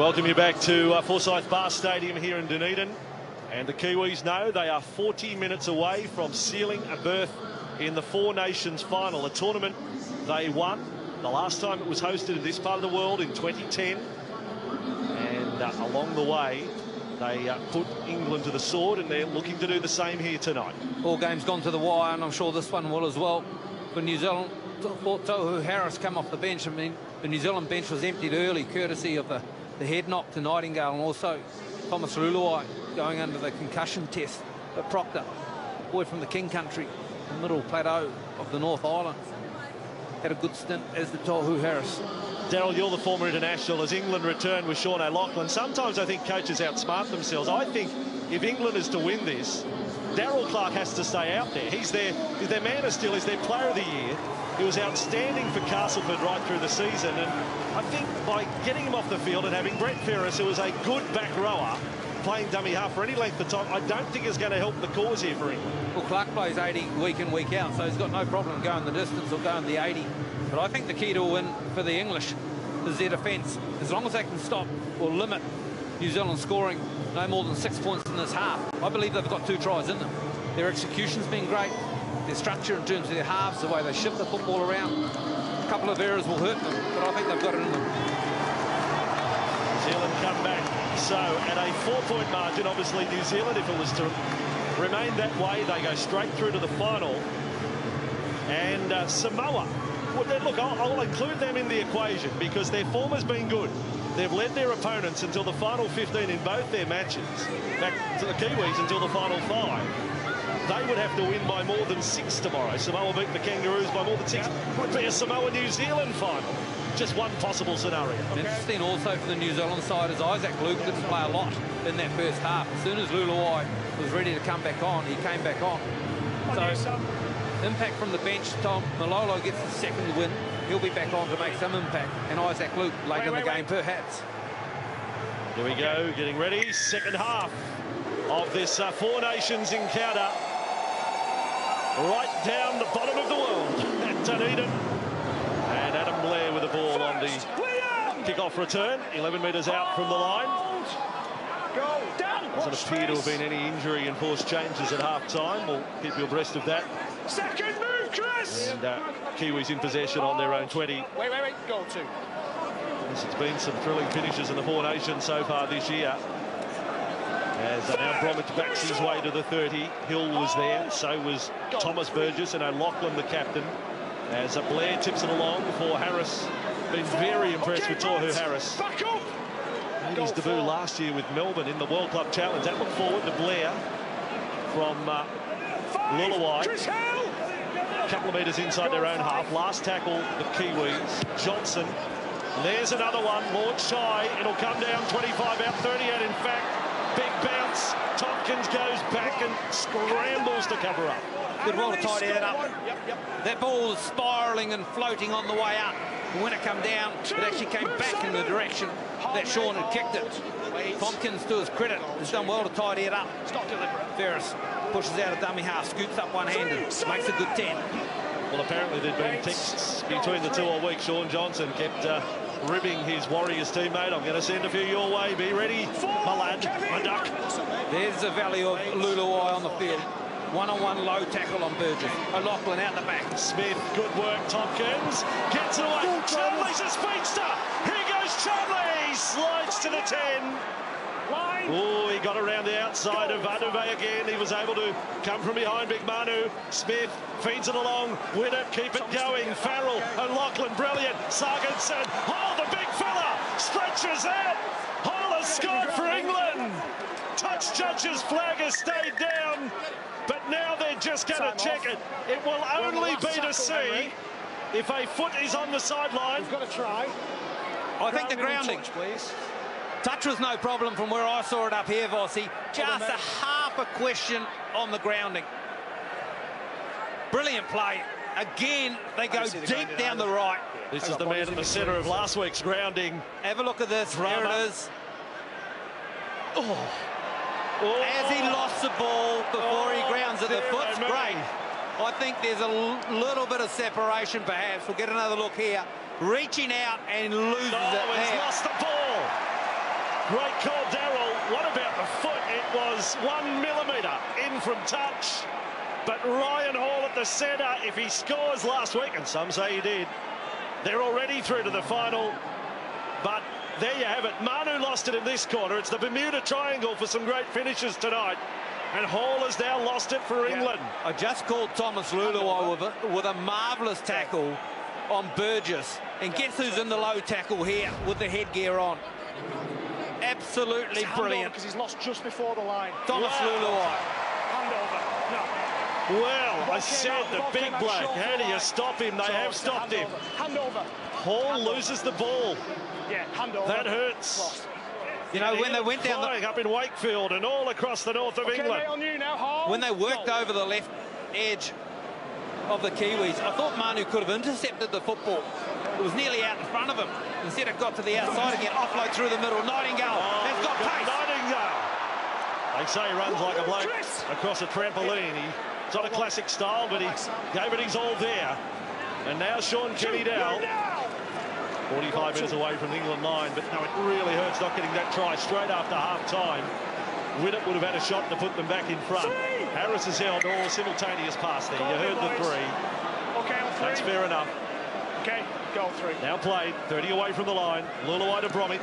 welcome you back to Forsyth Barr Stadium here in Dunedin. And the Kiwis know they are 40 minutes away from sealing a berth in the Four Nations final, a tournament they won the last time it was hosted in this part of the world in 2010. And along the way, they put England to the sword, and they're looking to do the same here tonight. All games gone to the wire, and I'm sure this one will as well. For New Zealand, thought Tohu Harris come off the bench. I mean, the New Zealand bench was emptied early, courtesy of the head knock to Nightingale, and also Thomas Luluai going under the concussion test at Proctor. Boy from the King Country, the middle plateau of the North Island. Had a good stint as the Tohu Harris. Daryl, you're the former international. As England returned with Shaun O'Loughlin, sometimes I think coaches outsmart themselves. I think if England is to win this, Daryl Clark has to stay out there. He's their man of steel, he's their player of the year. He was outstanding for Castleford right through the season, and I think by getting him off the field and having Brett Ferris, who was a good back rower, playing dummy half for any length of time, I don't think it's going to help the cause here for England. Well, Clark plays 80 week in, week out, so he's got no problem going the distance or going the 80. But I think the key to a win for the English is their defence. As long as they can stop or limit New Zealand scoring no more than 6 points in this half, I believe they've got 2 tries in them. Their execution's been great. Their structure in terms of their halves, the way they shift the football around, a couple of errors will hurt them, but I think they've got it in them. New Zealand come back. So at a 4-point margin, obviously New Zealand, if it was to remain that way, they go straight through to the final. And Samoa, well, look, I'll include them in the equation because their form has been good. They've led their opponents until the final 15 in both their matches. Back to the Kiwis until the final 5. They would have to win by more than 6 tomorrow. Samoa beat the Kangaroos by more than 6. Would be a Samoa-New Zealand final. Just one possible scenario. Interesting also for the New Zealand side is Isaac Luke didn't play a lot in that first half. As soon as Luluai was ready to come back on, he came back on. So impact from the bench. Tom Malolo gets the second win. He'll be back on to make some impact. And Isaac Luke late in the game, perhaps. Here we go, getting ready. Second half of this Four Nations encounter. Right down the bottom of the world at Dunedin. And Adam Blair with the ball on the kick-off return. 11 metres out from the line. Doesn't appear to have been any injury and forced changes at half-time. We'll keep you abreast of that. Second move, Chris! And Kiwis in possession on their own 20. Wait, go to. Yes, it's been some thrilling finishes in the Four Nations so far this year. As now Bromwich backs his way to the 30. Hill was there, so was Thomas Burgess, and O'Loughlin the captain. As Blair tips it along for Harris. Been very impressed with Tohu Harris. Made his debut last year with Melbourne in the World Club Challenge. That look forward to Blair from Luluai. A couple of metres inside their own half. Last tackle, the Kiwis. Johnson. There's another one, launched high. It'll come down 25 out, 38 in fact. Big bounce. Tompkins goes back and scrambles to cover up. Good well to tidy that up. That ball was spiralling and floating on the way up. And when it came down, it actually came back in the direction that Shaun had kicked it. Tompkins, to his credit, has done well to tidy it up. It's not deliberate. Ferris pushes out a dummy half, scoops up one-handed, makes a good 10. Well, apparently there'd been texts between the two all week. Shaun Johnson kept ribbing his Warriors teammate. I'm going to send a few your way. Be ready, my lad, my duck. There's the value of Luluai on the field. One-on-one low tackle on Burgess. O'Loughlin out the back. Smith, good work. Tompkins gets it away. Charnley's a speedster. Here goes Charnley. Slides to the 10. Oh, he got around the outside of Vatuvei again. He was able to come from behind big Manu. Smith feeds it along. Widdop, keep it going. Farrell, O'Loughlin, brilliant. Sarginson, oh, the big fella stretches out. Holler scored for England. Touch judge's flag has stayed down, but now they're just going to check it. It will only be to see if a foot is on the sideline. We've got to try. I think the grounding. Touch was no problem from where I saw it up here, Vossi. Just a half a question on the grounding. Brilliant play. Again, they go deep down the right. This is the man at the centre of last week's grounding. Have a look at this. There it is. Oh. As he lost the ball before he grounds it, the foot's great. I think there's a little bit of separation, perhaps. We'll get another look here. Reaching out and loses it. He's lost the ball. Great call, Darryl. What about the foot? It was 1 millimetre in from touch. But Ryan Hall at the centre, if he scores last week, and some say he did, they're already through to the final. But there you have it. Manu lost it in this corner. It's the Bermuda Triangle for some great finishes tonight. And Hall has now lost it for England. I just called Thomas Luluai with a marvellous tackle on Burgess. And guess who's in the low tackle here with the headgear on? Absolutely brilliant. Because he's lost just before the line. Thomas Luluai. Hand over. No. Well, I said the big bloke. How do you stop him? They have stopped him. Hand over. Hall loses the ball. Yeah, hand over. That hurts. Lost. You know, when they went down up in Wakefield and all across the north of England. Mate, on you now, Hall. When they worked over the left edge of the Kiwis, I thought Manu could have intercepted the football. It was nearly out in front of him. Instead, it got to the outside again. Offload through the middle. Nightingale has got pace. Nightingale. They say he runs like a bloke across a trampoline. He's not a classic style, but he gave it his all there. And now Shaun Kenny Dow. 45 minutes away from the England line, but no, it really hurts not getting that try straight after half-time. Widdop would have had a shot to put them back in front. Harris has held all simultaneous pass there. You heard the three. Okay, on three. That's fair enough. Okay, goal three. Now played, 30 away from the line. Luluai to Bromwich.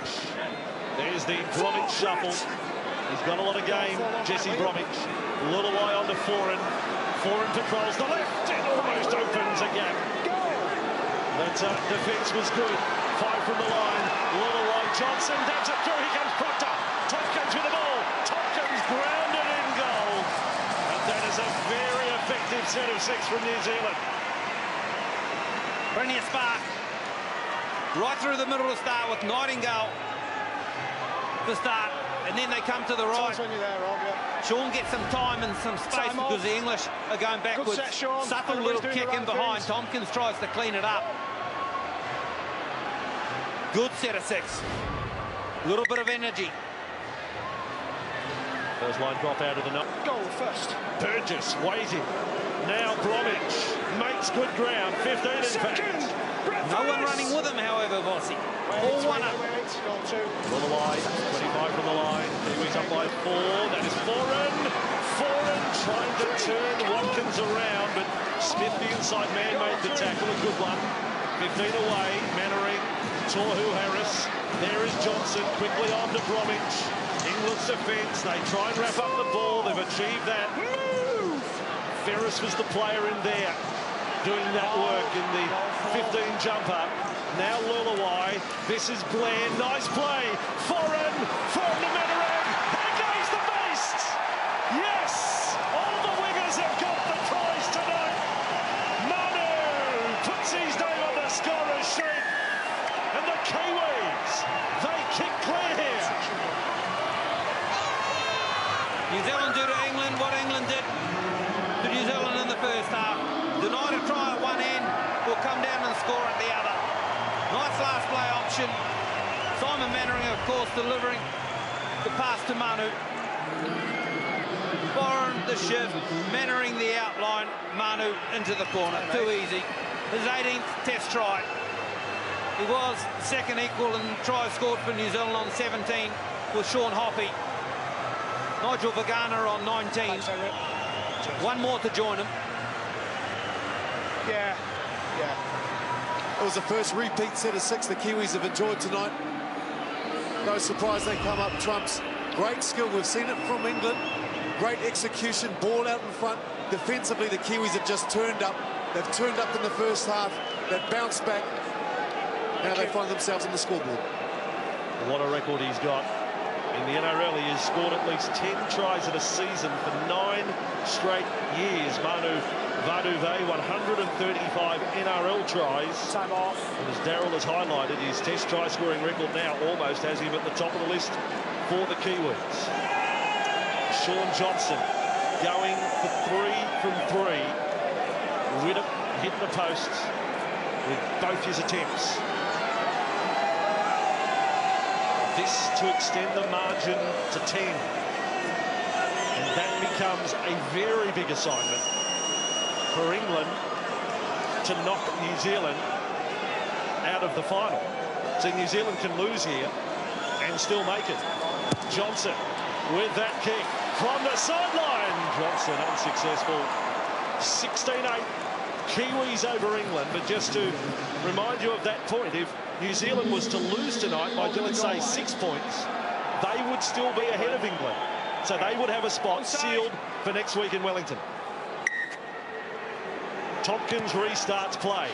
There's the Bromwich shuffle. He's got a lot of game, Jesse Bromwich. Luluai on to Foran. Foran patrols the left. It almost opens a gap. That defence was good. 5 from the line. Luluai, Johnson dabs it through. Here comes Proctor. Tompkins with the ball. Tompkins grounded in goal. And that is a very effective set of 6 from New Zealand. Plenty of spark. Right through the middle to start with Nightingale to start. And then they come to the right. When you're there, Rob, yeah. Shaun gets some time and some space because the English are going backwards. Set, Shaun. Subtle little kick in behind. Things. Tompkins tries to clean it up. Good set of 6. Little bit of energy. First line drop out of the net. Goal first. Burgess waiting. Now Bromwich makes good ground. 15 in fact. No one running with him, however, Vossi. All one up. Luluai, 25 from the line. Kiwis up by 4. That is Foran. Foran trying to turn Watkins around, but Smith, the inside man, made the tackle. A good one. 15 away. Mannering. Tohu Harris. There is Johnson. Quickly on to Bromwich. England's defence. They try and wrap up the ball. They've achieved that. Move! Ferris was the player in there doing that work in the 15 jumper. Now Luluai. This is Blair. Nice play. Foran. Foran to Mannering. There goes the beast. Yes! All the wingers have got the prize tonight. Manu puts his name on the scorer's sheet. And the Kiwis, they kick clear here. New Zealand do to England what England did to New Zealand in the first half. Denied a try at one end, will come down and score at the other. Nice last play option. Simon Mannering, of course, delivering the pass to Manu. Foran the shift, Mannering the outline, Manu into the corner. Too easy. His 18th test try. He was second equal in tries scored for New Zealand on 17 with Shaun Hoppy. Nigel Vagana on 19. One more to join him. Yeah. It was the first repeat set of 6 the Kiwis have enjoyed tonight. No surprise they come up trumps. Great skill, we've seen it from England. Great execution, ball out in front. Defensively, the Kiwis have just turned up. They've turned up in the first half. They've bounced back. Now they find themselves on the scoreboard. What a record he's got. In the NRL, he has scored at least 10 tries in a season for 9 straight years. Manu Vatuvei, 135 NRL tries. Time off. And as Darryl has highlighted, his test try scoring record now almost has him at the top of the list for the Kiwis. Shaun Johnson going for 3 from 3. Widdop hitting the post with both his attempts. This to extend the margin to 10. And that becomes a very big assignment for England to knock New Zealand out of the final. So New Zealand can lose here can still make it. Johnson with that kick from the sideline. Johnson unsuccessful. 16-8. Kiwis over England. But just to remind you of that point, if New Zealand was to lose tonight by, let's say, 6 points, they would still be ahead of England. So they would have a spot sealed for next week in Wellington. Tompkins restarts play.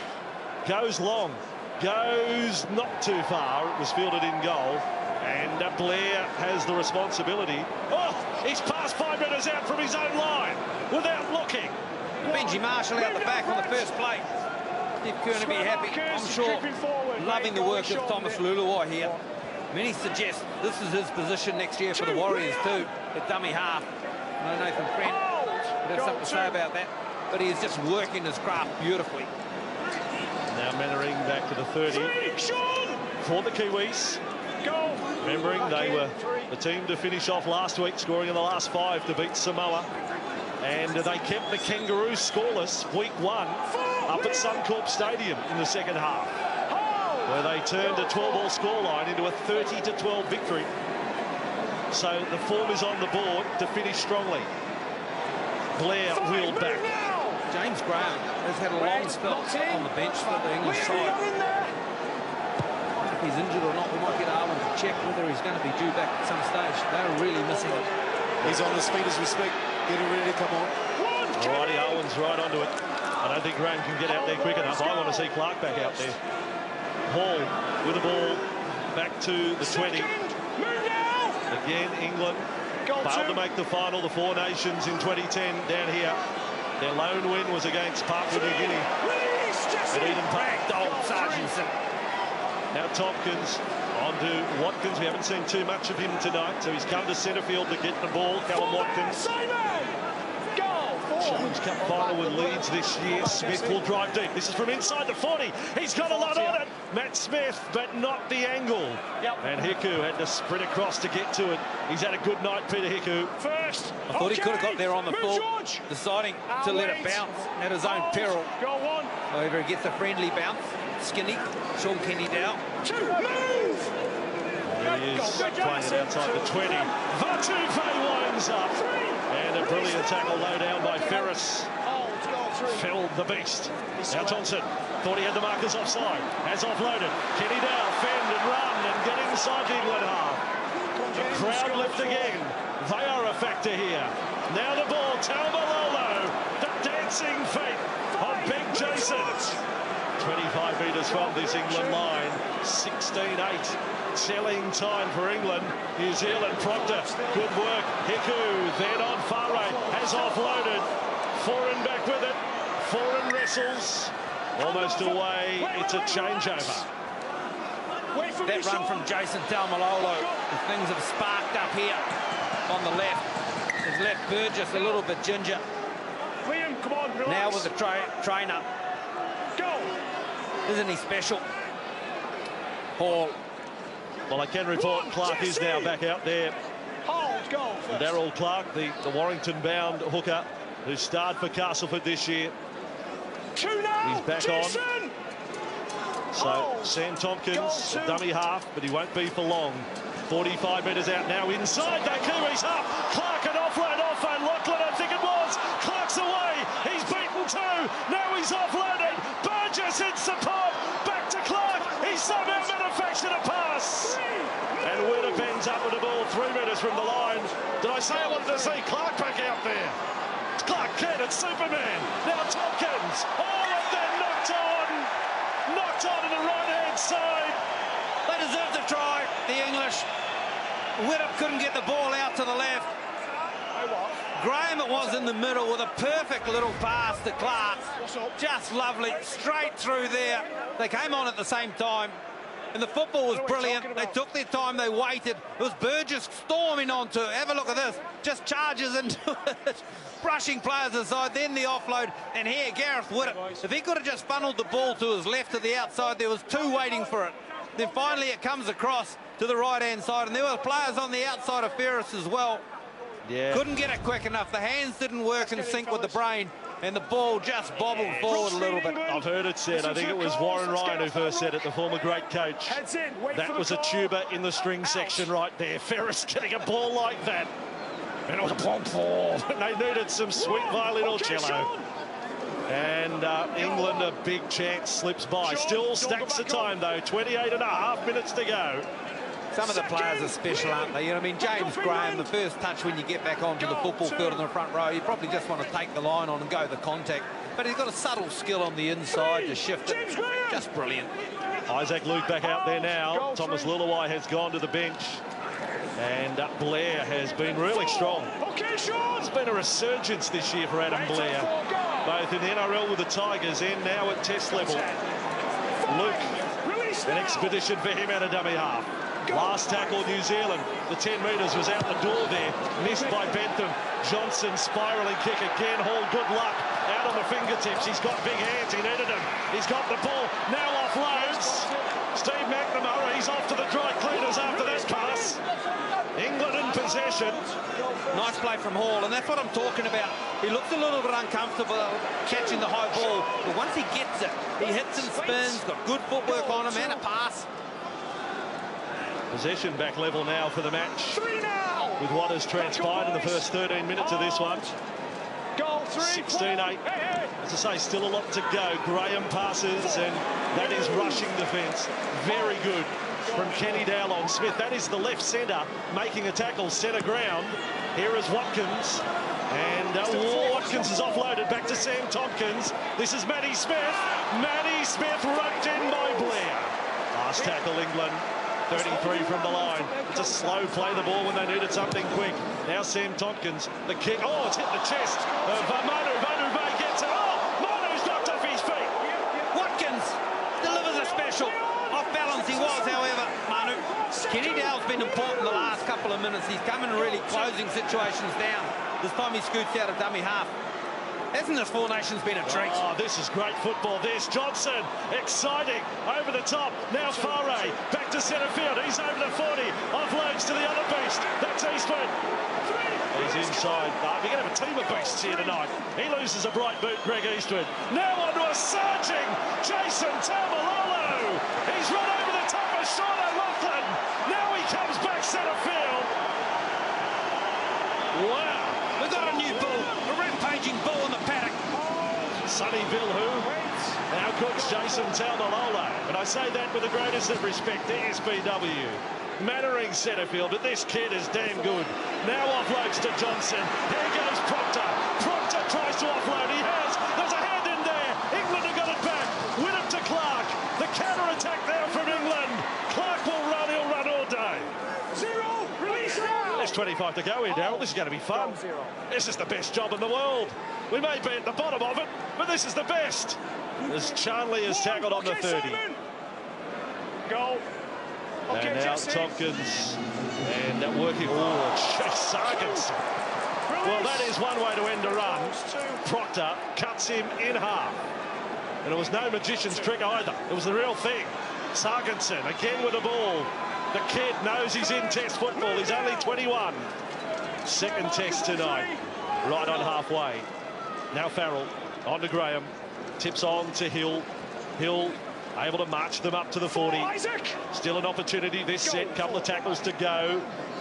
Goes long. Goes not too far. It was fielded in goal. And Blair has the responsibility. Oh, he's passed 5 metres out from his own line without looking. Benji Marshall out the back on the first play. Steve Kerr to be happy, I'm sure. Loving the work of Thomas Luluai here. Many suggest this is his position next year for the Warriors too, at dummy half. I know Nathan Friend would have something to say about that, but he is just working his craft beautifully. Now Mannering back to the 30 for the Kiwis. Remembering they were the team to finish off last week, scoring in the last 5 to beat Samoa. And they kept the Kangaroos scoreless week 1 up at Suncorp Stadium in the second half, where they turned a 12-all scoreline into a 30-12 victory. So the form is on the board to finish strongly. Blair wheeled back. James Graham has had a long spell on the bench for the English side. If he's injured or not, we might get Arlen to check whether he's going to be due back at some stage. They're really missing him. He's on his feet as we speak, getting ready to come on. Alrighty, Owen's right onto it. I don't think Graham can get out there quick enough. I want to see Clark back out there. Hall with the ball back to the 20. Again, England failed to make the final, the Four Nations in 2010 down here. Their lone win was against Papua New Guinea at Eden Park. Sargentson. Now Tompkins on to Watkins. We haven't seen too much of him tonight, so he's come to centre field to get the ball. Callum Watkins. Challenge Cup final with Leeds this year. Smith will drive deep. This is from inside the 40. He's got a lot on it. Matt Smith, but not the angle. And Hiku had to sprint across to get to it. He's had a good night, Peter Hiku. First. I thought he could have got there on the full, deciding to let it bounce at his own peril. Go on. However, he gets a friendly bounce. Skinny, Shaun Kenny down. Move! He is playing it outside the 20. Vatuvei winds up. And a brilliant tackle low down by Ferris. Felled the beast. Now Johnson thought he had the markers offside. Has offloaded. Kenny down, fend and run and get inside the England half. The crowd lift again. They are a factor here. Now the ball, Taumalolo. The dancing feet of Big Jason. 25 metres from this England line. 16-8. Selling time for England. New Zealand, Proctor, good work. Hiku then on far right, has offloaded. Foreign back with it. Foreign wrestles. Almost away. It's a changeover. That run from Jason Taumalolo. Things have sparked up here on the left. Has left Burgess a little bit ginger. Liam, come on, relax. Now with the trainer. Go. Isn't he special? Hall. Well, I can report Clark is now back out there. Hold, go. Darryl Clark, the Warrington-bound hooker who starred for Castleford this year. He's back Jason. on. So Sam Tompkins, a dummy half, but he won't be for long. 45 metres out now inside. The Kiwis up. Clark an offload off and Lachlan, I think it was. Clark's away. He's beaten two. Now he's offloaded. Burgess hits the pop. Back to Clark. He's somehow manufactured a pass. And Widdop ends up with the ball 3 metres from the line. Did I say I wanted to see Clark back out there? Clark Kent and Superman. Now Tompkins. Oh, and then knocked on. Knocked on to the right-hand side. They deserve to try, the English. Widdop couldn't get the ball out to the left. Graham it was in the middle with a perfect little pass to Clark. Just lovely, straight through there. They came on at the same time. And the football was brilliant. They took their time, they waited. It was Burgess storming onto it. Have a look at this. Just charges into it. Brushing players aside, then the offload. And here, Gareth Widdop. If he could have just funneled the ball to his left to the outside, there was two waiting for it. Then finally it comes across to the right-hand side. And there were players on the outside of Ferris as well. Yeah. Couldn't get it quick enough. The hands didn't work in sync with the brain. and the ball just bobbled forward a little bit. I've heard it said, I think it was Warren Ryan who first said it, the former great coach. That was a tuba in the string section right there. Ferris getting a ball like that. And it was a plonk ball. They needed some sweet violin or cello. And England, a big chance slips by. Still stacks of time, though. 28.5 minutes to go. Some of the players are special, aren't they? You know, I mean, James Graham, the first touch when you get back onto the football field in the front row, you probably just want to take the line on and go the contact. But he's got a subtle skill on the inside to shift it. Just brilliant. Isaac Luke back out there now. Thomas Luluwai has gone to the bench. And Blair has been really strong. It's been a resurgence this year for Adam Blair, both in the NRL with the Tigers and now at Test level. Luke, an expedition for him out of dummy half. Last tackle, New Zealand. The 10 metres was out the door there, missed by Bentham. Johnson spiralling kick again. Hall, good luck. Out on the fingertips. He's got big hands. He needed them. He's got the ball. Now offloads. Steve McNamara, he's off to the dry cleaners after that pass. England in possession. Nice play from Hall, and that's what I'm talking about. He looks a little bit uncomfortable catching the high ball, but once he gets it, he hits and spins, got good footwork on him and a pass. Possession back level now for the match. With what has transpired in the first 13 minutes of this one. 16-8. As I say, still a lot to go. Graham passes, and that is rushing defence. Very good from Kenny Dowell on Smith. That is the left centre making a tackle, centre ground. Here is Watkins. And Watkins is offloaded back to Sam Tompkins. This is Matty Smith. Matty Smith rucked in by Blair. Last tackle, England. 33 from the line. It's a slow play the ball when they needed something quick. Now Sam Tompkins, the kick. Oh, it's hit the chest of Manu. Vatuvei gets it. Oh, Manu's knocked off his feet. Watkins delivers a special. Off balance he was, however, Manu. Kenny Dowell's been important the last couple of minutes. He's coming really closing situations down. This time he scoots out of dummy half. Hasn't this Four Nations been a treat? Oh, this is great football. There's Johnson, exciting, over the top. Now Faray, back to centre field. He's over the 40, offloads to the other beast. That's Eastwood. He's inside. We're going to have a team of beasts here tonight. He loses a bright boot, Greg Eastwood. Now onto a surging Jason Taumalolo. He's run over the top of Shaun O'Loughlin. Now he comes back centre field. Wow. We've got a new bull, a rampaging bull in the paddock. Sonny Bilhu now cooks Jason Taumalolo. And I say that with the greatest of respect to SBW. Mannering centre field, but this kid is damn good. Now offloads to Johnson. Here goes Proctor. Proctor tries to offload. He has. There's a hand in there. England have got it back. Widdop to Clark. The counter-attack now from England. Clark will run. He'll run all day. Release now. There's 25 to go here, Darryl. This is going to be fun. This is the best job in the world. We may be at the bottom of it, but this is the best. As Charnley is tackled on the 30. Go. Okay, and now Tompkins and working. Oh, Sargent. Well, that is one way to end a run. Proctor cuts him in half. And it was no magician's trick either. It was the real thing. Sargenson again with the ball. The kid knows he's in Test football. He's only 21. Second Test tonight. Right on halfway. Now Farrell on to Graham. Tips on to Hill. Hill able to march them up to the 40. Still an opportunity this set. Couple of tackles to go.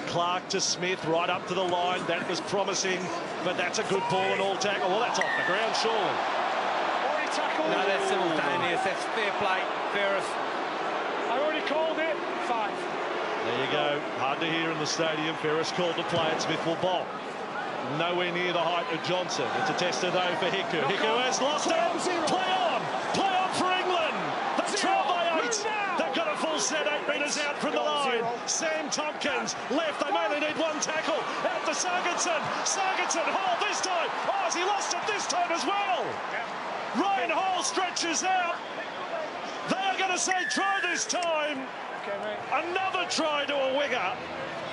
Clark to Smith right up to the line. That was promising, but that's a good ball and all tackle. Well, that's off the ground, Shaun. No, that's simultaneous. That's fair play, Ferris. I already called it. 5. There you go. Hard to hear in the stadium. Ferris called to play it. Smith will bowl. Nowhere near the height of Johnson. It's a tester, though, for Hiku. Hiku has lost it. Play on. Play on for England. They trail by 8. They've got a full set 8 metres out from the line. Sam Tompkins left. They mainly need one tackle. Out to Sargenson. Sargenson, Hall this time. Oh, has he lost it this time as well? Ryan Hall stretches out. They are going to say try this time. Another try to a winger.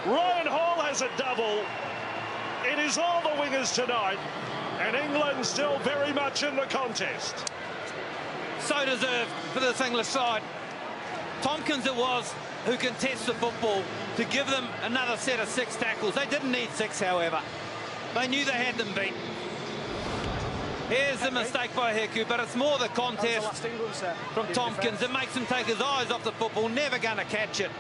Ryan Hall has a double. It is all the wingers tonight, and England still very much in the contest. So deserved for this English side. Tompkins it was who contests the football to give them another set of 6 tackles. They didn't need 6, however. They knew they had them beat. Here's the mistake by Hiku, but it's more the contest from Tompkins that makes him take his eyes off the football, never going to catch it.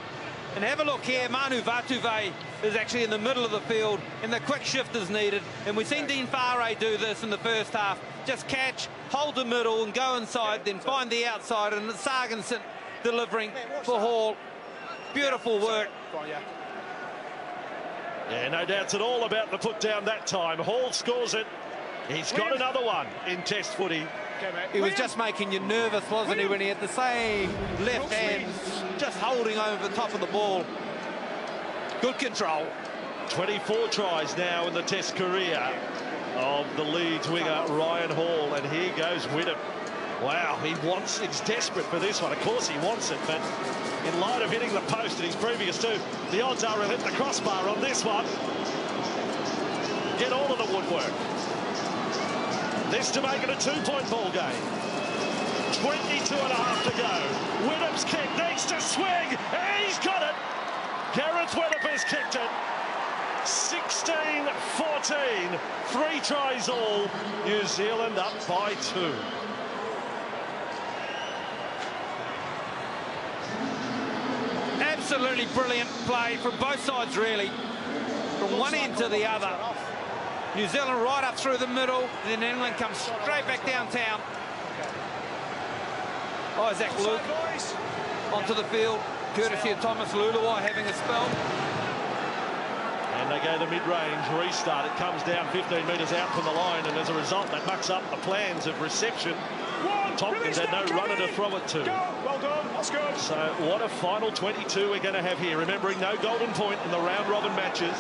And have a look here, Manu Vatuvei is actually in the middle of the field, and the quick shift is needed. And we've seen Dean Farray do this in the first half. Just catch, hold the middle and go inside, then find the outside, and it's Sargenson delivering for Hall. Beautiful work. Yeah, no doubts at all about the put down that time. Hall scores it. He's got another one in Test footy. He was just making you nervous, wasn't he, when he had the same left hand just holding over the top of the ball. Good control. 24 tries now in the Test career of the Leeds winger Ryan Hall, and here goes Widdop. Wow, he's desperate for this one. Of course he wants it, but in light of hitting the post in his previous two, the odds are he'll hit the crossbar on this one. Get all of the woodwork. This to make it a 2-point ball game. 22 and a half to go. Widdop's kick needs to swing. He's got it. Gareth Widdop has kicked it. 16-14. 3 tries all. New Zealand up by 2. Absolutely brilliant play from both sides, really. From one end to the other. New Zealand right up through the middle, and then England comes straight back downtown. Isaac Luke onto the field, courtesy of Thomas Luluai having a spell. And they go to mid-range restart. It comes down 15 metres out from the line, and as a result, that mucks up the plans of reception. Tompkins had no runner to throw it to. Well done, that's good. So what a final 22 we're going to have here. Remembering no golden point in the round-robin matches.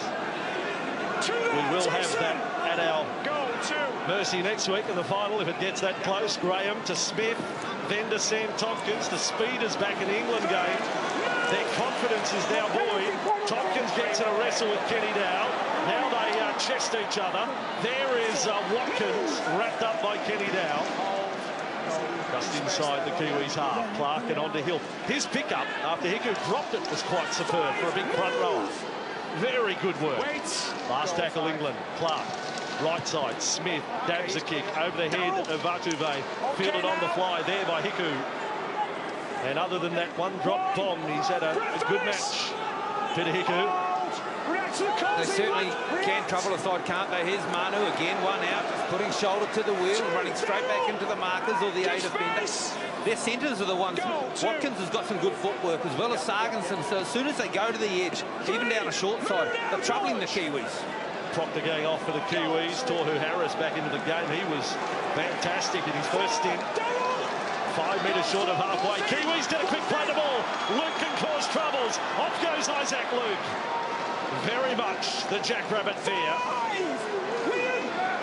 We will have that at our mercy next week in the final if it gets that close. Graham to Smith, then to Sam Tompkins. The speed is back in the England game. Their confidence is now buoyed. Tompkins gets in a wrestle with Kenny Dow. Now they chest each other. There is Watkins wrapped up by Kenny Dow. Just inside the Kiwis half. Clark and onto Hill. His pickup after Hiku dropped it was quite superb for a big front rower. Very good work. Last tackle England. Clark, right side. Smith dabs a kick over the head of Vatuvei. Fielded on the fly there by Hiku. And other than that one drop bomb, he's had a good match. Peter Hiku. They certainly can trouble a side, can't they? Here's Manu again, one out, just putting shoulder to the wheel, running straight back into the markers or the A defender. Their centres are the ones. Watkins has got some good footwork as well as Sargenson. So as soon as they go to the edge, even down a short side, they're troubling the Kiwis. Proctor going off for the Kiwis. Tohu Harris back into the game. He was fantastic in his first stint. 5 metres short of halfway. Kiwis did a quick play the ball. Luke can cause troubles. Off goes Isaac Luke. Very much the jackrabbit there.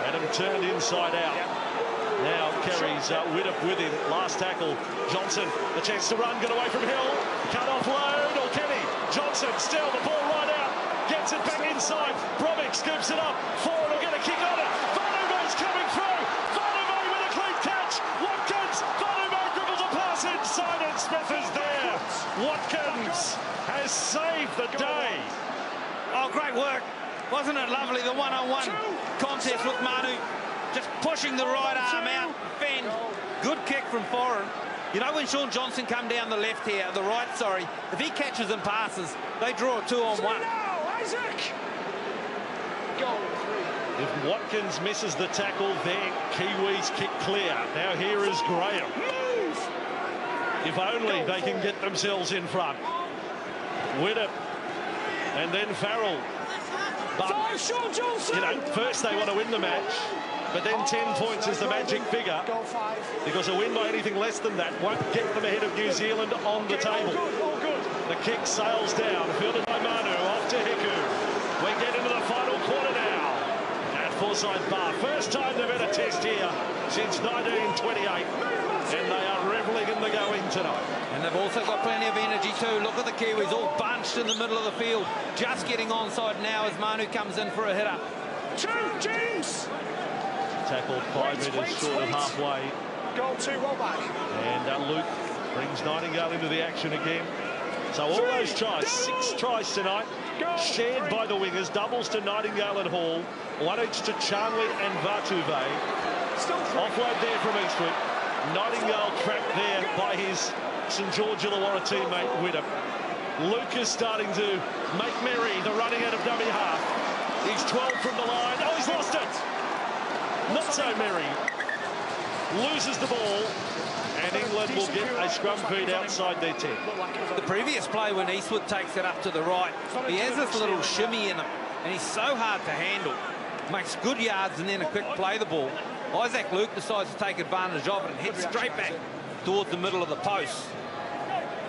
Adam turned inside out. Now carries Widdop with him. Last tackle, Johnson. The chance to run, get away from Hill. Cut off load, or Kenny. Johnson still, the ball right out. Gets it back inside. Bromwich scoops it up. Forward will get a kick on it. Vatuvei's coming through. Vatuvei with a clean catch. Watkins. Vatuvei dribbles a pass inside, and Smith is there. Watkins has saved the day. Oh, great work. Wasn't it lovely, the one-on-one contest with Manu. Just pushing the right arm out. Fend. Good kick from foreign. You know when Shaun Johnson come down the left here, the right, sorry, if he catches and passes, they draw a 2-on-1. If Watkins misses the tackle, then Kiwis kick clear. Now here is Graham. If only they can get themselves in front. Widdop. And then Farrell. But, you know, first they want to win the match, but then 10 points is the magic figure, because a win by anything less than that won't get them ahead of New Zealand on the table. The kick sails down, fielded by Manu, off to Hiku. We get into the final quarter now at Forsyth Barr. First time they've had a test here since 1928, and they are revelling in the going tonight. And they've also got plenty of energy too. Look at the Kiwis all bunched in the middle of the field, just getting onside now as Manu comes in for a hitter. James! Tackled 5 metres short of halfway. Goal 2, well back. And Luke brings Nightingale into the action again. So all those tries, 6 tries tonight, shared by the wingers, doubles to Nightingale and Hall, 1 each to Charnley and Vatuvei. Offload there from Eastwood. Nightingale trapped there by his St George Illawarra teammate Widdop. Lucas starting to make merry the running out of dummy half. He's 12 from the line. Oh, he's lost it. Not so merry. Loses the ball. And England will get a scrum feed outside their 10. The previous play when Eastwood takes it up to the right, he has this little shimmy in him, and he's so hard to handle. Makes good yards and then a quick play the ball. Isaac Luke decides to take advantage of it and head straight back towards the middle of the post.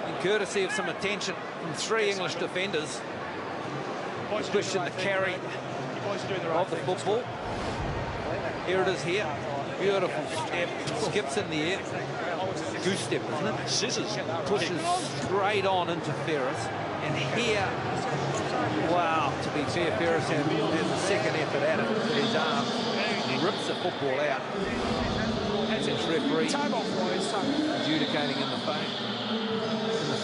And courtesy of some attention from 3 English defenders, pushing the carry of the football. Here it is here. Beautiful step. Skips in the air. Goose step, isn't it? Scissors. Pushes straight on into Ferris. And here, wow, to be fair, Ferris has the second effort at it with his arm. He rips the football out. Since referee adjudicating in the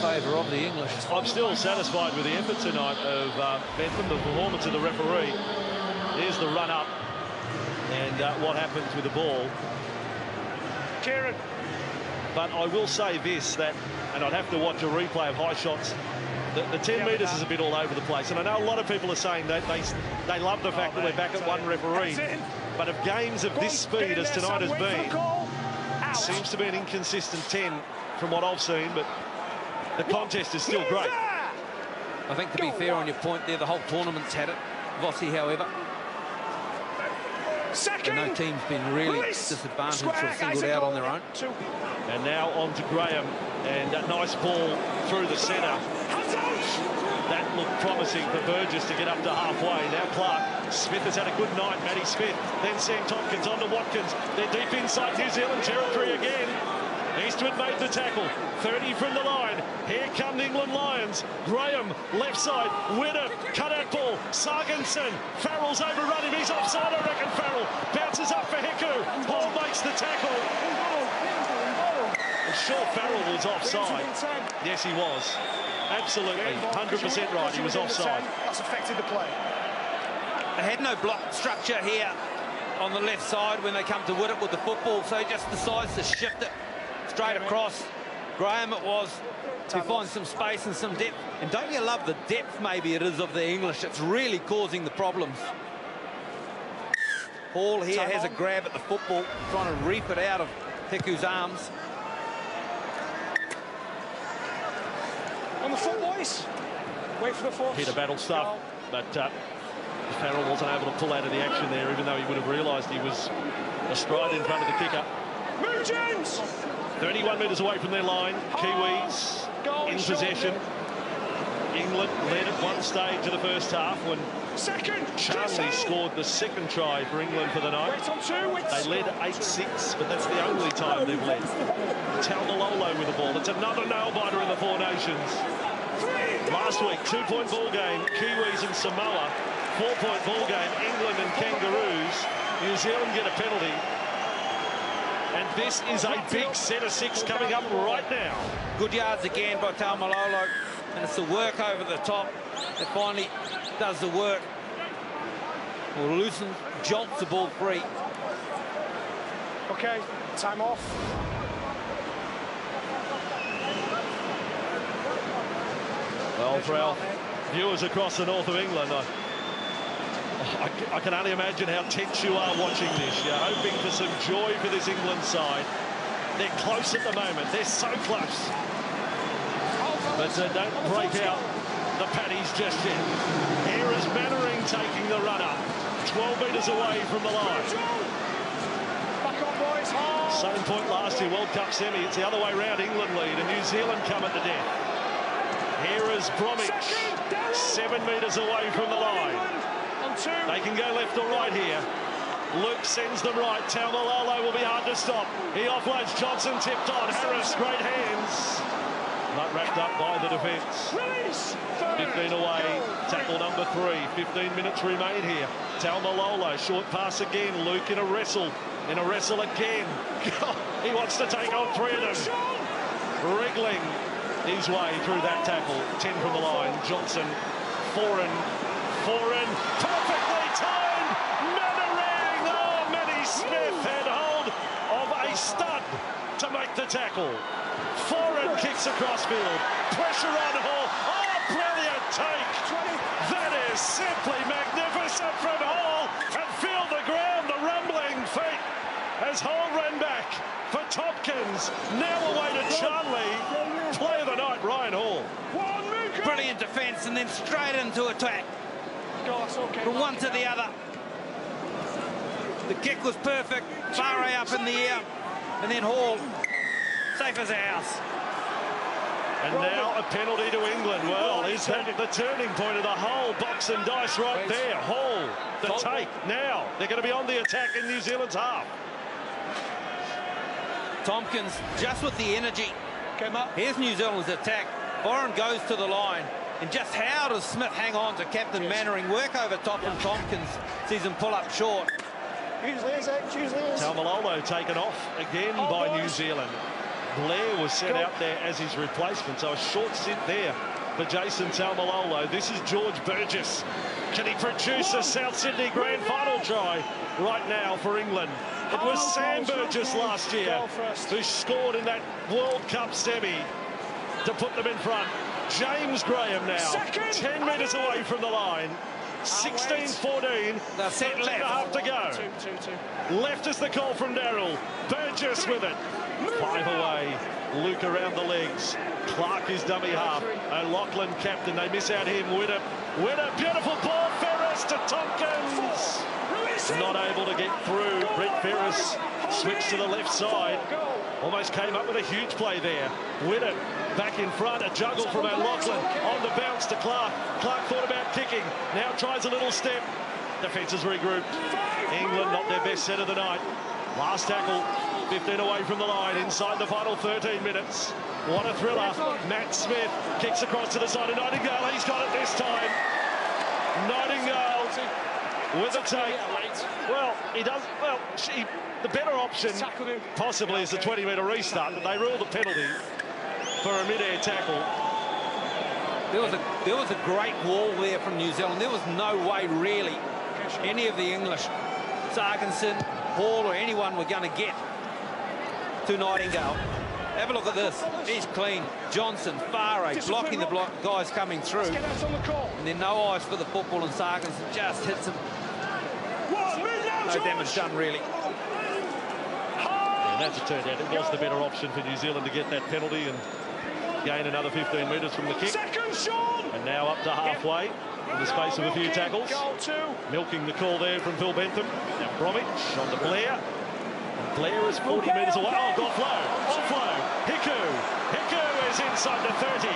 favour of the English. I'm still satisfied with the effort tonight of Bentham, the performance of the referee. Here's the run up. And what happens with the ball. Kieran. But I will say this, that, and I'd have to watch a replay of high shots, the 10 metres is a bit all over the place. And I know a lot of people are saying that they love the fact that we're back at one referee. But of games of this speed as tonight has been, seems to be an inconsistent 10 from what I've seen, but the contest is still great. I think to be fair on your point there, the whole tournament's had it. Vossi, however. And no team's been really disadvantaged or singled out on their own. And now on to Graham, and that nice ball through the centre. That looked promising for Burgess to get up to halfway. Now Clark. Smith has had a good night, Matty Smith. Then Sam Tompkins on to Watkins. They're deep inside New Zealand territory again. Eastwood made the tackle. 30 from the line. Here come the England Lions. Graham, left side. Widdop, cut out ball. Sargensen. Farrell's overrun him. He's offside, I reckon. Farrell bounces up for Hiku. Hall makes the tackle. I'm sure Farrell was offside. Yes, he was. Absolutely. 100% right. He was offside. That's affected the play. They had no block structure here on the left side when they come to Widdop with the football, so he just decides to shift it straight across. Graham it was to find some space and some depth. And don't you love the depth maybe it is of the English? It's really causing the problems. Hall here has a grab at the football, trying to reap it out of Hiku's arms. On the foot, boys. Wait for the force. Hit a battle stuff, but Farrell wasn't able to pull out of the action there, even though he would have realised he was astride in front of the kicker. Move, James! 31 metres away from their line. Kiwis in possession. England led at one stage of the first half when Charnley scored the second try for England for the night. They led 8-6, but that's the only time they've led. Talmalolo with the ball. It's another nail-biter in the Four Nations. Last week, 2-point ball game, Kiwis and Samoa. 4-point ball game, England and Kangaroos. New Zealand get a penalty. And this is a big set of 6 coming up right now. Good yards again by Talmalolo. And it's the work over the top that finally does the work. Or loosens, jolts the ball free. Okay, time off. Well, for our viewers across the north of England, I can only imagine how tense you are watching this. You're hoping for some joy for this England side. They're close at the moment. They're so close. But don't break out the paddies just yet. Here is Mannering taking the run-up. 12 metres away from the line. Back on, boys. Same point last year, World Cup semi. It's the other way round. England lead and New Zealand come at the death. Here is Bromwich. 7 metres away from the line. They can go left or right here. Luke sends them right. Talmalolo will be hard to stop. He offloads. Johnson tipped on. Harris, great hands. But wrapped up by the defence. 15 away. Tackle number 3. 15 minutes remain here. Talmalolo, short pass again. Luke in a wrestle. In a wrestle again. He wants to take on 3 of them. Wriggling his way through that tackle. 10 from the line. Johnson, foreign. Perfectly timed. Mannering. Oh, Matty Smith had hold to make the tackle. Forward kicks across field. Pressure on Hall. Oh, brilliant take. That is simply magnificent from Hall. And feel the ground, the rumbling feet as Hall ran back for Tompkins. Now away to Charnley. Play of the night, Ryan Hall. Brilliant defence and then straight into attack. From one to the other. The kick was perfect. Barr up in the air. And then Hall, safe as a house. And now a penalty to England. Well, is that the turning point of the whole box and dice right there? Hall, the take. Now they're going to be on the attack in New Zealand's half. Tompkins just with the energy. Here's New Zealand's attack. Barr goes to the line. And just how does Smith hang on to Captain Mannering? Work over top and Tompkins sees him pull up short. Taumalolo taken off again by New Zealand. Blair was sent out there as his replacement, so a short stint there for Jason Taumalolo. This is George Burgess. Can he produce a South Sydney grand final try right now for England? It was Sam Burgess last year who scored in that World Cup semi to put them in front. James Graham now, 10 metres away from the line. 16-14. They're set left. To go. Left is the call from Darrell. Burgess with it. 5 away. Luke around the legs. Clark is dummy half. O'Loughlin captain. They miss out him. Widdop. Beautiful ball. Ferris to Tompkins. Not able to get through. Brett Ferris switched to the left side. Almost came up with a huge play there. Widdop back in front. A juggle from O'Loughlin. On the bounce to Clark. Clark thought about kicking. Now tries a little step. Defences regrouped. England not their best set of the night. Last tackle. 15 away from the line. Inside the final 13 minutes. What a thriller. Matt Smith kicks across to the side of Nightingale. He's got it this time. Nightingale with a take. Well, he does. Well, the better option possibly is the 20-metre restart, but they ruled the penalty for a mid-air tackle. There was a great wall there from New Zealand. There was no way really any of the English, Sarkinson, Hall or anyone were going to get to Nightingale. Have a look at this. He's clean. Johnson, Farah, blocking the guys coming through. And then no eyes for the football, and Sarkinson just hits him. No damage done, really. And as it turned out, it was the better option for New Zealand to get that penalty and gain another 15 metres from the kick. And now up to halfway in the space of a few tackles. Milking the call there from Phil Bentham. Now Bromwich on to Blair. Blair is 40 metres away. Oh, got flow. Offload. Hiku is inside the 30.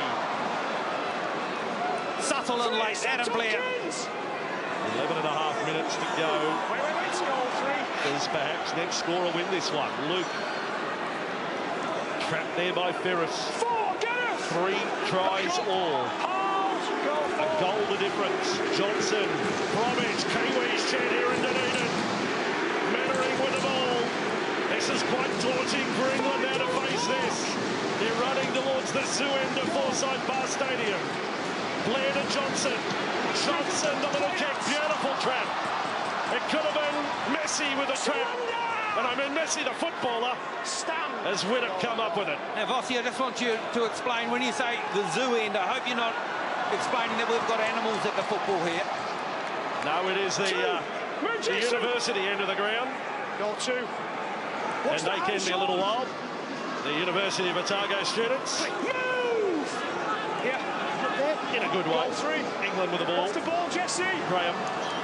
Subtle and late. Adam Blair. 11.5 minutes to go. Does perhaps next scorer win this one? Luke. Trapped there by Ferris. 3 tries all. A goal the difference. Johnson. Bromwich. Kiwis shed here in Dunedin. Mannering with the ball. This is quite daunting for England now to face this. They're running towards the zoo end of Forsyth Barr Stadium. Blair to Johnson. Johnson, the little kick. Beautiful trap. It could have been Messi with a trap. And I mean Messi, the footballer, as Widdop come up with it. Now, Vossi, I just want you to explain, when you say the zoo end, I hope you're not explaining that we've got animals at the football here. No, it is the university end of the ground. Goal 2. And they can be a little wild. The University of Otago students. In a good way. Goal 3. England with the ball. Off the ball, Jesse. Graham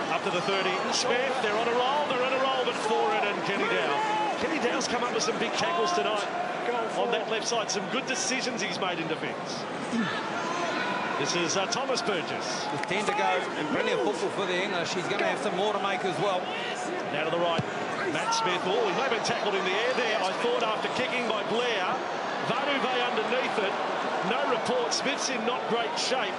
up to the 30. Smith, they're on a roll, but forward and Kenny Dow. Kenny Dow's come up with some big tackles tonight. On that left side, some good decisions he's made in defence. This is Thomas Burgess. With 10 to go and plenty of football for the English. He's going to have some more to make as well. Now to the right. Matt Smith, he may have been tackled in the air there, I thought, after kicking by Blair. Vatuvei underneath it. No report. Smith's in not great shape.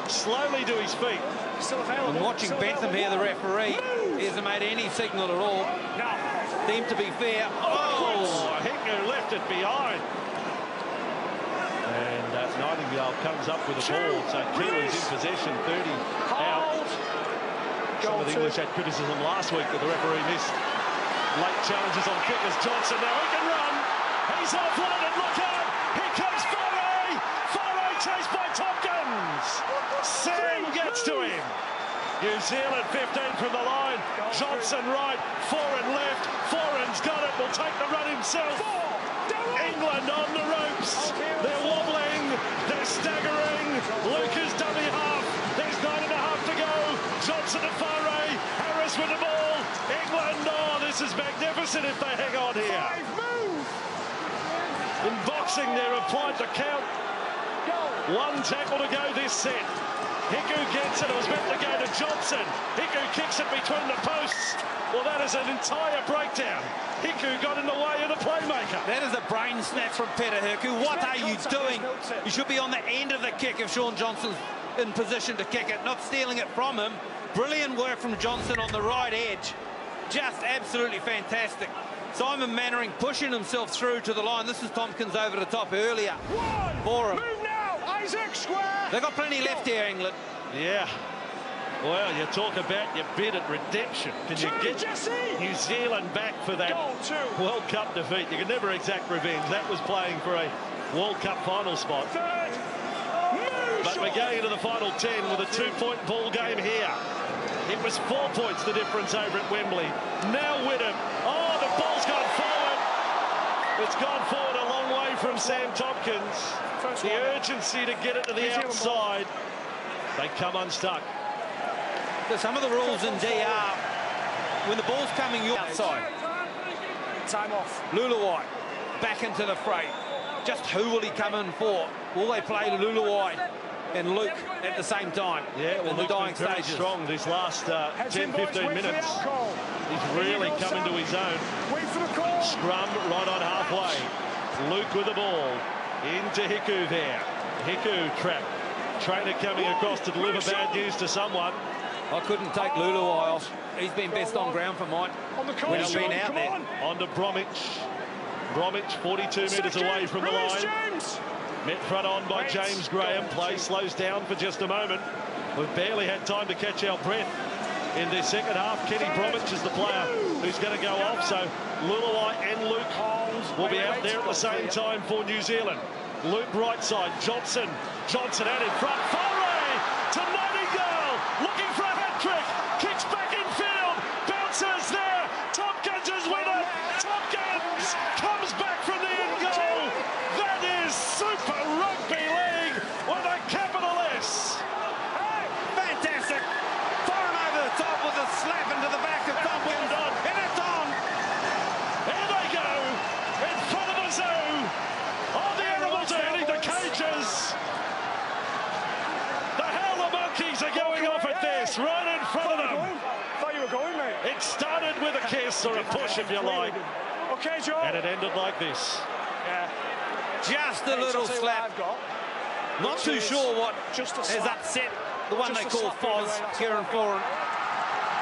Slowly to his feet. Still available. I'm watching Bentham here, the referee. He hasn't made any signal at all. No. Seemed to be fair. Oh, Hiku left it behind. And Nightingale comes up with a ball. So Kiwis in possession, 30 out. Some of the English had criticism last week that the referee missed late challenges on kickers. Johnson now, he can run. He's offloaded, look out! Here comes Foray! Foray chased by Tompkins! Sam gets to him! New Zealand 15 from the line. Johnson right, Foran left. Foran's got it, will take the run himself. England on the ropes. They're wobbling, they're staggering. Lucas dummy half. There's 9.5 to go. Johnson to Foray. Harris with the ball. England, oh, this is magnificent if they hang on here. In boxing, they're applied the count. One tackle to go this set. Hiku gets it. It was meant to go to Johnson. Hiku kicks it between the posts. Well, that is an entire breakdown. Hiku got in the way of the playmaker. That is a brain snap from Peter Hiku. What are you doing? You should be on the end of the kick if Shaun Johnson's in position to kick it, not stealing it from him. Brilliant work from Johnson on the right edge. Just absolutely fantastic. Simon Mannering pushing himself through to the line. This is Tompkins over the top earlier for him. Move now, Isaac, square. They've got plenty left here, England. Yeah. Well, you talk about your bid at redemption. Can you get New Zealand back for that World Cup defeat? You can never exact revenge. That was playing for a World Cup final spot. But we're going into the final 10 with a 2-point ball game here. It was 4 points the difference over at Wembley. Now Widdop. Oh, the ball's gone forward. It's gone forward a long way from Sam Tompkins. The urgency to get it to the outside. They come unstuck. Some of the rules in DR, when the ball's coming your outside. Time off. Luluwai back into the fray. Just who will he come in for? Will they play Luluwai and Luke at the same time? Yeah, well, in the dying very stages. Strong this last 10-15 minutes. He's really come into his own. Scrum right on halfway. Luke with the ball into Hiku there. Hiku trapped. Trainer coming across to deliver bad news to someone. I couldn't take Luluwai off. He's been best on ground for mine when he's been out there. On to Bromwich. Bromwich 42 metres away from the line. Met front on by James Graham. Play slows down for just a moment. We've barely had time to catch our breath in this second half. Kenny Bromwich is the player who's going to go off. So Luluwai and Luke will be out there at the same time for New Zealand. Luke right side. Johnson. Johnson out in front. Foray to Nightingale. Looking for a hat-trick. Kicks back in field. Bounces there. Tompkins is with it. Tompkins comes back from the end goal. That is Super Rugby League with a capital S. Fantastic. Foreign over the top with a slap into the back of Tompkins. And it's on. Here they go. In front of the zoo. Oh, the animals are hitting the cages. The howler monkeys are going off at this. Right in front of them. Thought you were going, mate. It started with a kiss or a push, if you like. Okay, Joe. And it ended like this. Yeah. Just a little slap. Not too sure what has upset the one they call Foz, Kieran Foran.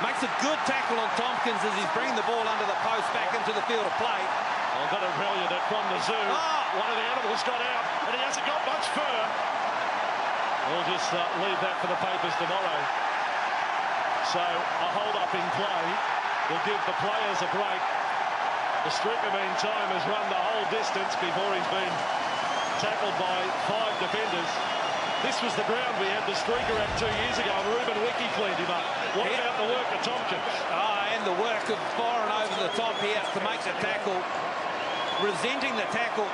Makes a good tackle on Tompkins as he's bringing the ball under the post back into the field of play. I've got to tell you that from the zoo, one of the animals got out, and he hasn't got much fur. We'll just leave that for the papers tomorrow. So a hold-up in play will give the players a break. The striker, meantime, has run the whole distance before he's been tackled by 5 defenders. This was the ground we had the streaker at 2 years ago, and Ruben Wiki cleaned him up. What about the work of Tompkins? And the work of Foran over the top here to make the tackle. Resenting the tackle,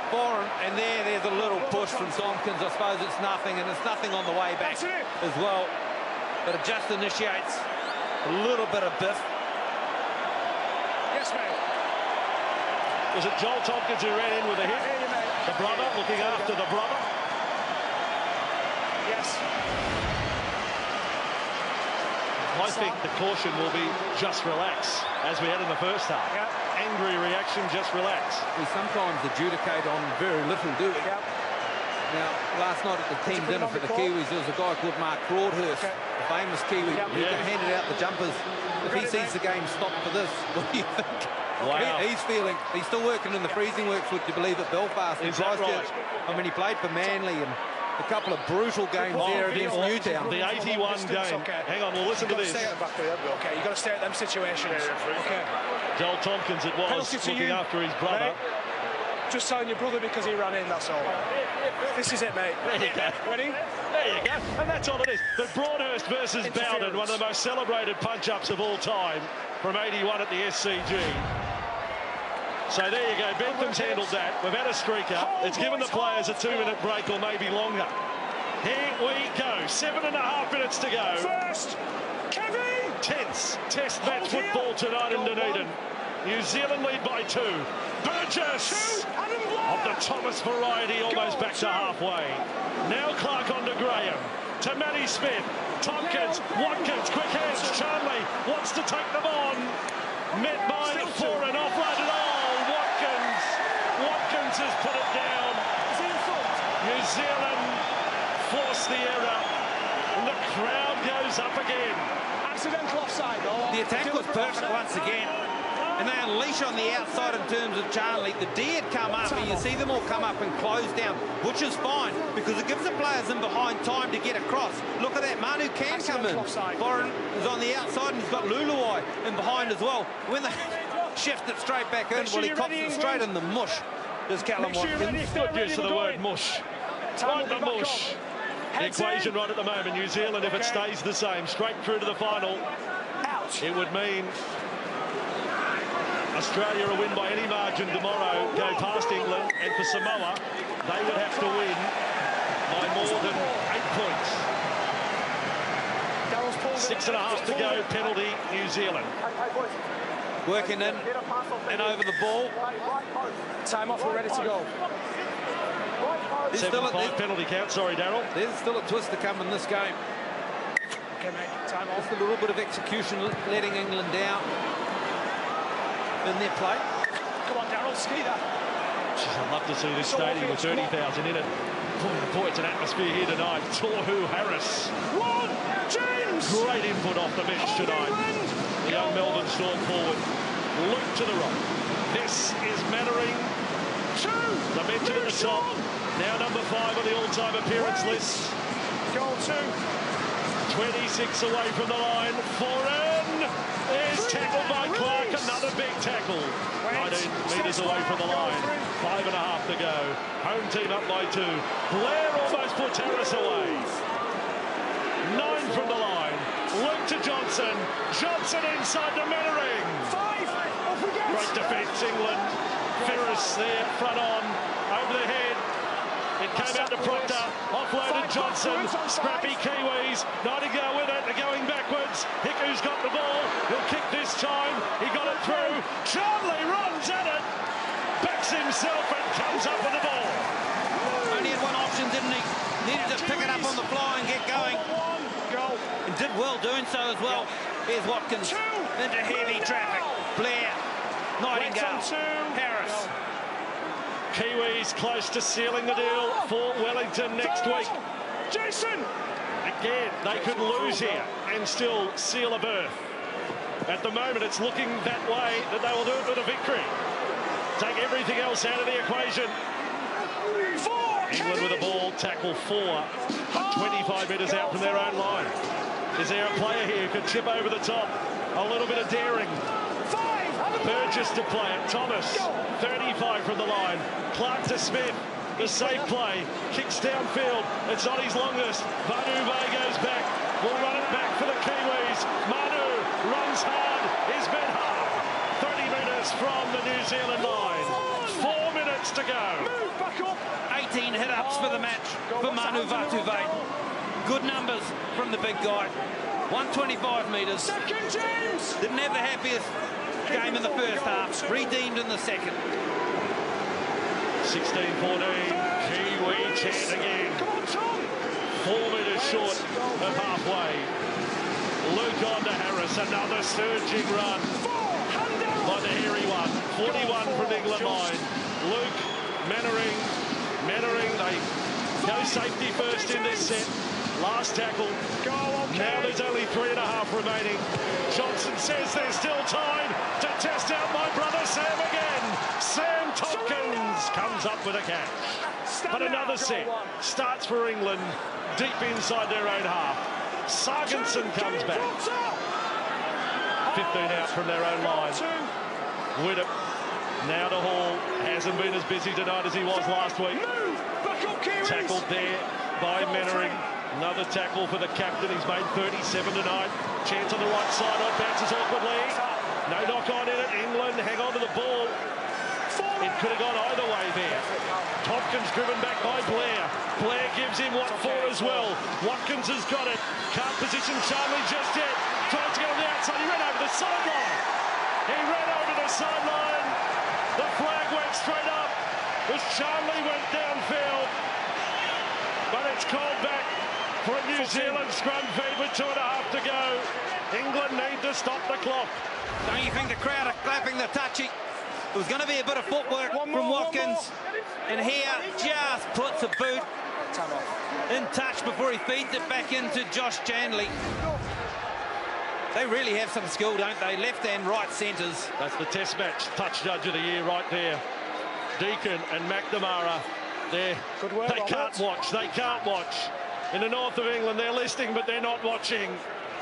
Foran, and there's a little push from Tompkins. I suppose it's nothing, and it's nothing on the way back as well. But it just initiates a little bit of biff. Yes, mate. Was it Joel Tompkins who ran in with a hit? The brother, looking after the brother. Yes. I think the caution will be just relax, as we had in the first half. Yep. Angry reaction, just relax. We sometimes adjudicate on very little, do we? Yep. Now, last night at the team dinner for the Kiwis, there was a guy called Mark Broadhurst, the famous Kiwi, who handed out the jumpers. If he sees the game stopped for this, what do you think? Wow. He's still working in the freezing works, would you believe, at Belfast. Is that right? I mean, he played for Manly and a couple of brutal games there against Newtown. The 81 game. Hang on, we'll listen to this. Okay, you've got to stay at them situations. Okay. Joel Tompkins it was, looking after his brother. Just telling your brother because he ran in, that's all. This is it, mate. There you go. Ready? There you go. And that's all it is. But Broadhurst versus Bowden, one of the most celebrated punch-ups of all time from 81 at the SCG. So there you go. Bentham's handled that. We've had a streaker. It's given the players a 2-minute break or maybe longer. Here we go. 7.5 minutes to go. First, Kevin! Tense test match football tonight in Dunedin. New Zealand lead by 2. Burgess of the Thomas variety, almost back to halfway. Now Clark on to Graham. To Matty Smith. Tompkins, Watkins, quick hands. Charnley wants to take them on. Met by 4 and offloaded. Oh, Watkins has put it down. New Zealand force the error. And the crowd goes up again. Accidental offside. Oh, the attack was perfect once again. And they unleash on the outside in terms of Charnley. The D had come up, and you see them all come up and close down, which is fine, because it gives the players in behind time to get across. Look at that, Manu can come in. Barr is on the outside, and he's got Luluai in behind as well. When they shift it straight back in, well, he cops it straight in the mush. Does Callum Watkins. Good use of the word mush. Right the mush. The equation right at the moment. New Zealand, if it stays the same, straight through to the final, it would mean Australia a win by any margin tomorrow, go past England, and for Samoa, they would have to win by more than 8 points. 6.5 to go, penalty, New Zealand. Working in and over the ball. Time off, we're ready to go. 7-5 penalty count, sorry, Daryl. There's still a twist to come in this game. Okay, mate, time off. Just a little bit of execution letting England down in their play. Come on, Daryl, ski that. Jeez, I'd love to see this stadium with 30,000 in it. Boy, it's an atmosphere here tonight. Tohu Harris. James! Great input off the bench tonight. The young Melbourne Storm forward. Luke to the right. This is Mannering. Dimension at the top. Now number 5 on the all-time appearance list. Goal 2. 26 away from the line. Foreign is tackled by Clark. Another big tackle. 19 metres away from the line. 5.5 to go. Home team up by 2. Blair almost puts Harris away. 9 from the line. Luke to Johnson. Johnson inside to Mannering. 5. Off we go. Great defence, England. Ferris there, front on, over the head. It came out to Proctor, offloaded Johnson, scrappy Kiwis, Nightingale with it, they're going backwards. Hiku's got the ball, he'll kick this time, he got it through. Charnley runs at it, backs himself and comes up with the ball. Only had one option, didn't he? Needed to pick it up on the fly and get going. And did well doing so as well. Here's Watkins into heavy traffic. Blair, Nightingale, Harris. Kiwis close to sealing the deal for Wellington next week. Jason! Again, they could lose here and still seal a berth. At the moment, it's looking that way that they will do it with a victory. Take everything else out of the equation. England with the ball, tackle 4, 25 metres out from their own line. Is there a player here who could chip over the top? A little bit of daring. Burgess to play it. Thomas, 35 from the line. Clark to Smith. The safe play. Kicks downfield. It's not his longest. Vatuvei goes back. Will run it back for the Kiwis. Manu runs hard. Is met hard. 30 metres from the New Zealand line. 4 minutes to go. 18 hit-ups for the match for Manu Vatuvei. Good numbers from the big guy. 125 metres. Didn't have the happiest game in the first half, redeemed in the second. 16-14, Kiwi chant again. 4 metres short of halfway. Luke on to Harris, another surging run by the hairy one. 41 from England line. Luke, Mannering, they go safety first in this set. Last tackle. Now there's only 3.5 remaining. Johnson says there's still time to test out my brother Sam again. Sam Tompkins comes up with a catch. But another set starts for England deep inside their own half. Sarginson comes back. 15 out from their own line. Widdop Now to Hall. Hasn't been as busy tonight as he was last week. Tackled there by Mannering. Another tackle for the captain. He's made 37 tonight. Chance on the right side. On bounces awkwardly. No knock on in it. England hang on to the ball. It could have gone either way there. Tompkins driven back by Blair. Blair gives him what for as well. Watkins has got it. Can't position Charnley just yet. Tries to get on the outside. He ran over the sideline. He ran over the sideline. The flag went straight up as Charnley went downfield. But it's called back for a New Zealand scrum feed with 2.5 to go. England need to stop the clock. Don't you think the crowd are clapping the touchy? It was going to be a bit of footwork from Watkins. And here just puts a boot in touch before he feeds it back into Josh Charnley. They really have some skill, don't they? Left and right centres. That's the Test match touch judge of the year right there. Deacon and McNamara. They can't watch. They can't watch. In the north of England, they're listening, but they're not watching.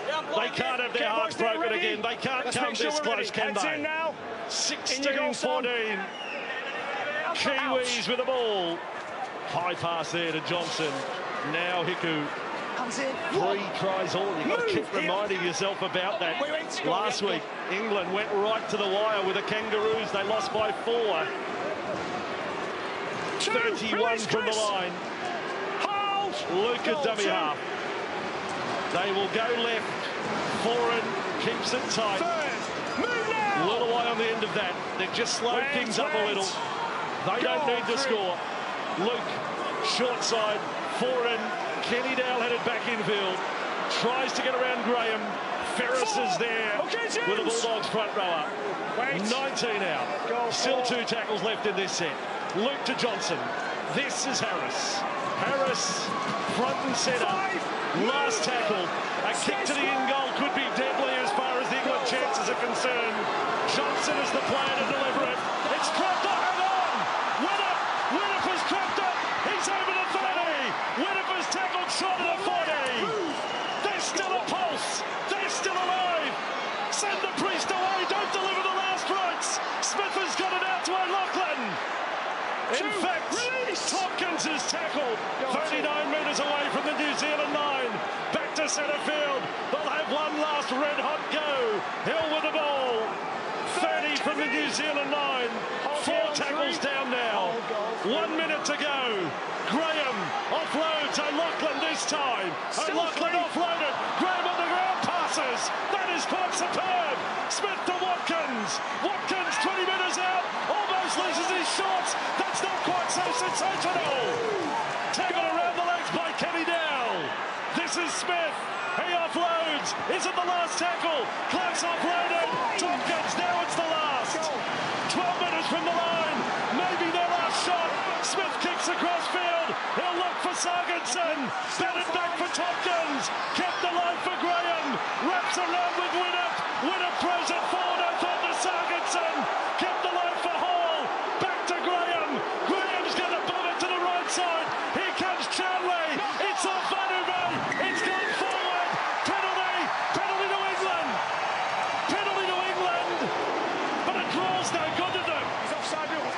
They can't have their hearts broken again. They can't come this close, can they? 16-14. Kiwis with the ball. High pass there to Johnson. Now Hiku. 3 tries all. You've got to keep reminding yourself about that. Last week, England went right to the wire with the Kangaroos. They lost by 4. 31 from the line. Luke at dummy half. They will go left. Foreign keeps it tight. A little way on the end of that. They've just slowed things up a little. They don't need to score. Luke, short side. Foreign. Kenny Dowell headed back infield. Tries to get around Graham. Ferris is there with the Bulldogs front rower. 19 out. Still 2 tackles left in this set. Luke to Johnson. This is Harris. Harris, front and centre. Last tackle. A kick to the in goal could be deadly as far as the England chances are concerned. Johnson is the player to deliver it. It's dropped up. Hang on. Widdop. Widdop has dropped it. He's over the 30. Widdop has tackled short of the 40. There's still a pulse. They're still alive. Send the priest away. Don't deliver the last rites. Smith has got it out to O'Loughlin. In fact, Tompkins is tackled 39 metres away from the New Zealand line. Back to centre field. They'll have one last red-hot go. Hill with the ball. 30 from the New Zealand line. 4 tackles down now. 1 minute to go. Graham offloads O'Loughlin this time. O'Loughlin offloaded. Graham on the ground passes. That is quite superb. Smith to Watkins. Watkins 20 metres out. Almost loses his shots. That's not quite so sensational. Taken around the legs by Kenny Dowell. This is Smith. He offloads. Is it the last tackle? Clark's offloaded. Tompkins, now it's the last. 12 minutes from the line. Maybe their last shot. Smith kicks across field. He'll look for Sarginson. Batted back for Tompkins. Kept the line for Graham. Wraps around with Widdop. Widdop throws it forward. I thought to Sarginson. Kept the line for Hall. Back to Graham. Graham's going to bomb it to the right side. Here comes Charnley. It's off Vatuvei. It's gone forward. Penalty. Penalty to England. Penalty to England. But a draw's no good to them.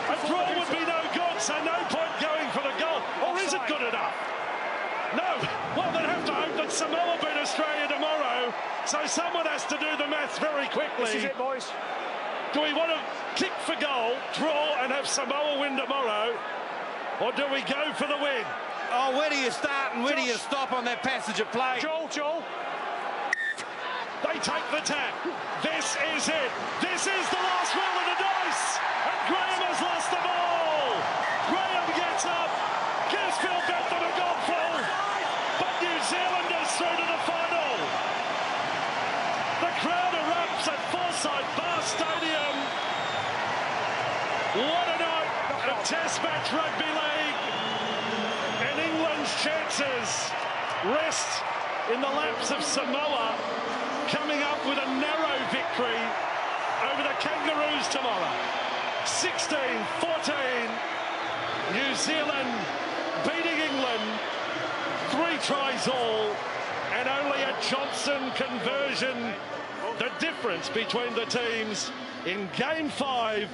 A draw would be no good, so no point going for the goal. Or is it good enough? No. Well, they'd have to hope that Samoa beat Australia tomorrow. So someone has to do the maths very quickly. This is it, boys. Do we want to kick for goal, draw, and have Samoa win tomorrow? Or do we go for the win? Oh, where do you start and where do you stop on that passage of play? Joel. They take the tap. This is it. This is the last roll of the dice. And Graham has lost the ball. Graham gets up. Gersfield Bentham have gone full. But New Zealand is through to the final. The crowd erupts at Forsyth Barr Stadium. What a night of Test match rugby league. And England's chances rest in the laps of Samoa, coming up with a narrow victory over the Kangaroos tomorrow. 16-14. New Zealand beating England. 3 tries all. And only a Johnson conversion. The difference between the teams in Game 5